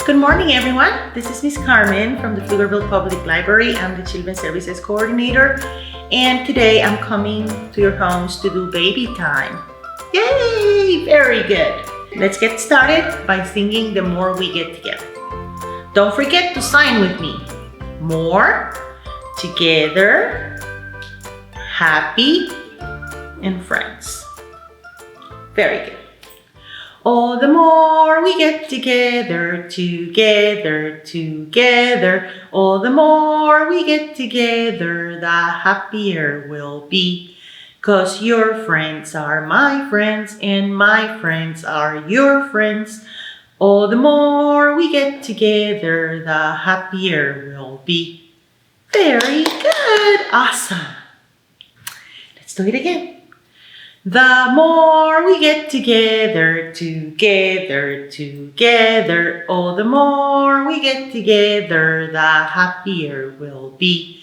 Good morning, everyone. This is Miss Carmen from the Pflugerville Public Library. I'm the Children's Services Coordinator, and today I'm coming to your homes to do baby time. Yay! Very good. Let's get started by singing The More We Get Together. Don't forget to sign with me. More, together, happy, and friends. Very good. Oh, the more we get together, together. Oh, the more we get together, the happier we'll be. 'Cause your friends are my friends, and my friends are your friends. Oh, the more we get together, the happier we'll be. Very good. Awesome. Let's do it again. The more we get together, together. Oh, the more we get together, the happier we'll be.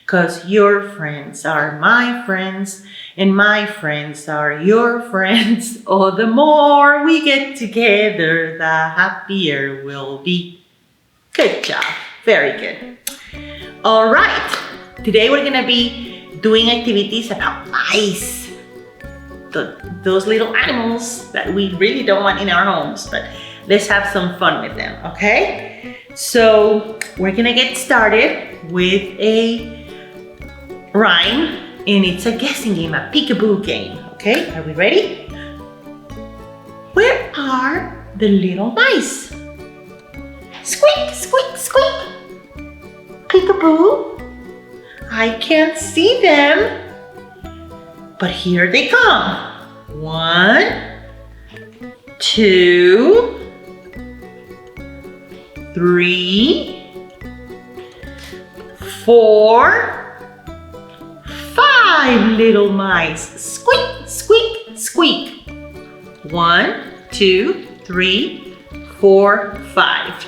'Cause your friends are my friends, and my friends are your friends. Oh, the more we get together, the happier we'll be. Good job. Very good. All right. Today we're going to be doing activities about mice. Those little animals that we really don't want in our homes, but let's have some fun with them, okay? So we're gonna get started with a rhyme, and it's a guessing game, a peekaboo game, okay? Are we ready? Where are the little mice? Squeak, squeak, squeak. Peekaboo, I can't see them. But here they come. 1, 2, 3, 4, 5 little mice. Squeak, squeak, squeak. 1, 2, 3, 4, 5.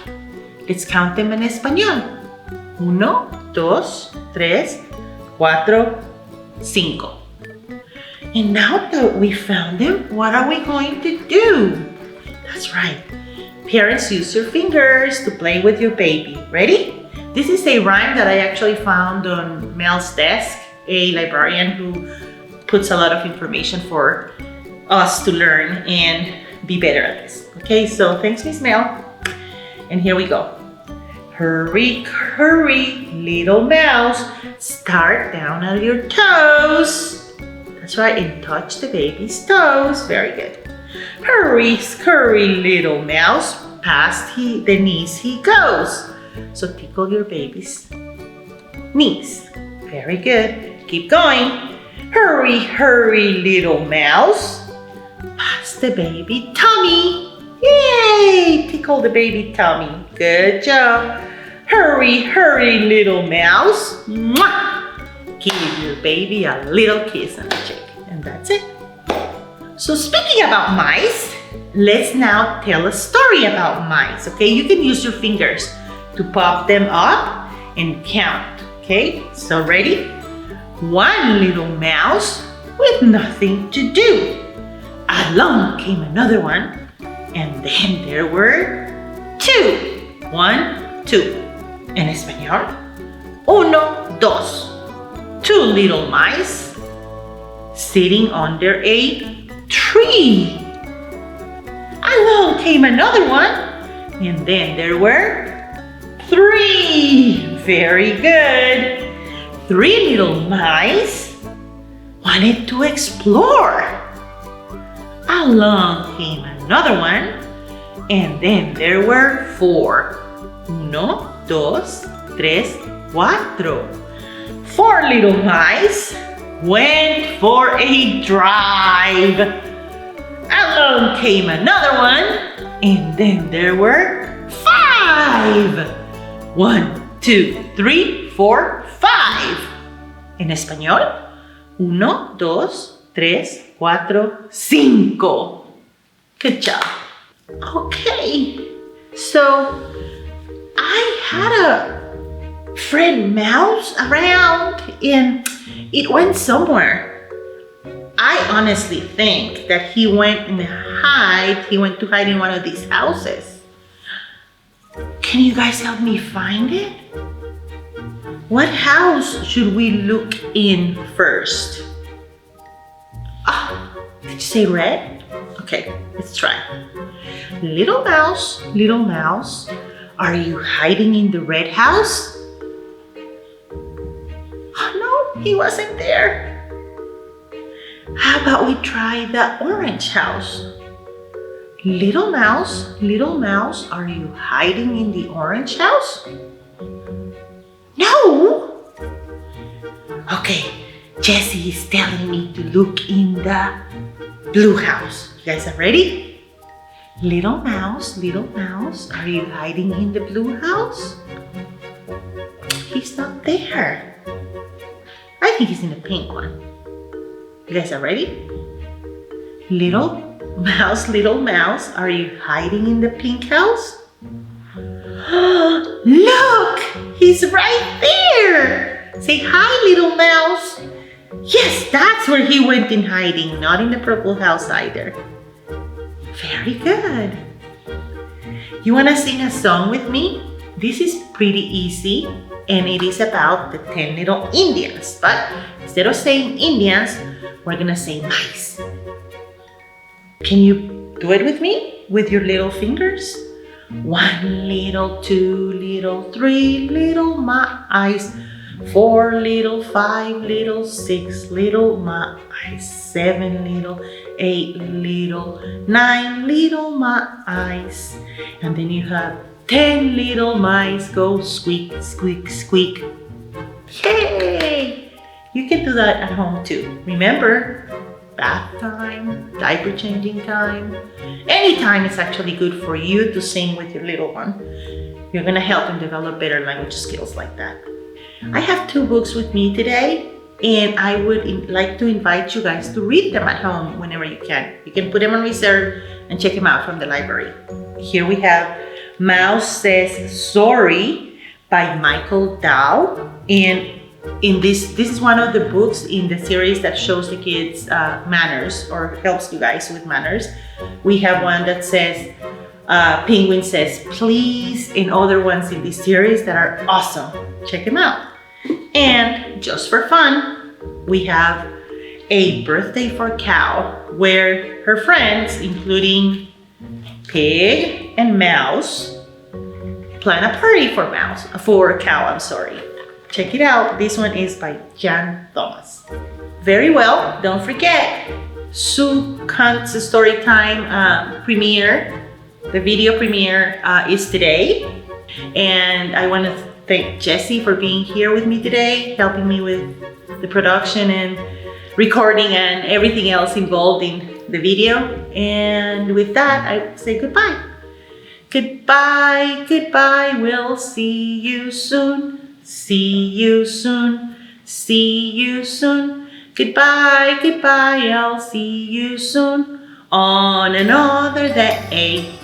Let's count them in español. 1, 2, 3, 4, 5. And now that we found them, what are we going to do? That's right. Parents, use your fingers to play with your baby. Ready? This is a rhyme that I actually found on Mel's desk, a librarian who puts a lot of information for us to learn and be better at this. Okay, so thanks, Miss Mel. And here we go. Hurry, hurry, little mouse, start down at your toes. That's right, and touch the baby's toes. Very good. Hurry, scurry, little mouse, past the knees he goes. So tickle your baby's knees. Very good. Keep going. Hurry, hurry, little mouse, past the baby tummy. Yay! Tickle the baby tummy. Good job. Hurry, hurry, little mouse. Mwah! Give your baby a little kiss on the cheek. And that's it. So speaking about mice, let's now tell a story about mice. Okay, you can use your fingers to pop them up and count. Okay, so ready? One little mouse with nothing to do. Along came another one, and then there were 2. 1, 2. En español, 1, 2. 2 little mice sitting under a tree. Along came another one, and then there were 3. Very good. 3 little mice wanted to explore. Along came another one, and then there were 4. 1, 2, 3, 4. 4 little mice went for a drive. Along came another one, and then there were 5. 1, 2, 3, 4, 5. En español, 1, 2, 3, 4, 5. Good job. Okay, so I had a friend mouse around and it went somewhere. I honestly think that he went to hide in one of these houses. Can you guys help me find it? What house should we look in first? Ah, did you say red? Okay, let's try. Little mouse, are you hiding in the red house? Oh no, he wasn't there. How about we try the orange house? Little mouse, are you hiding in the orange house? No! Okay, Jessie is telling me to look in the blue house. You guys are ready? Little mouse, are you hiding in the blue house? He's not there. I think he's in the pink one. You guys are ready? Little mouse, are you hiding in the pink house? Look! He's right there! Say hi, little mouse. Yes, that's where he went in hiding, not in the purple house either. Very good. You want to sing a song with me? This is pretty easy, and it is about the 10 little Indians. But instead of saying Indians, we're going to say mice. Can you do it with me? With your little fingers? 1 little, 2 little, 3 little mice. 4 little, 5 little, 6 little mice. 7 little, 8 little, 9 little mice. And then you have 10 little mice go squeak, squeak, squeak. Yay! You can do that at home too. Remember, bath time, diaper changing time. Anytime is actually good for you to sing with your little one. You're gonna help them develop better language skills like that. I have 2 books with me today, and I would like to invite you guys to read them at home whenever you can. You can put them on reserve and check them out from the library. Here we have Mouse Says Sorry by Michael Dow. And in this is one of the books in the series that shows the kids manners, or helps you guys with manners. We have one that says, Penguin Says Please, and other ones in this series that are awesome. Check them out. And just for fun, we have A Birthday for Cow, where her friends, including Pig and Mouse, plan a party for a cow. Check it out. This one is by Jan Thomas. Very well. Don't forget, Sue Kunt's Storytime premiere. The video premiere is today. And I want to thank Jessie for being here with me today, helping me with the production and recording and everything else involved in the video. And with that, I say goodbye. Goodbye, goodbye. We'll see you soon. See you soon. See you soon. Goodbye, goodbye. I'll see you soon on another day.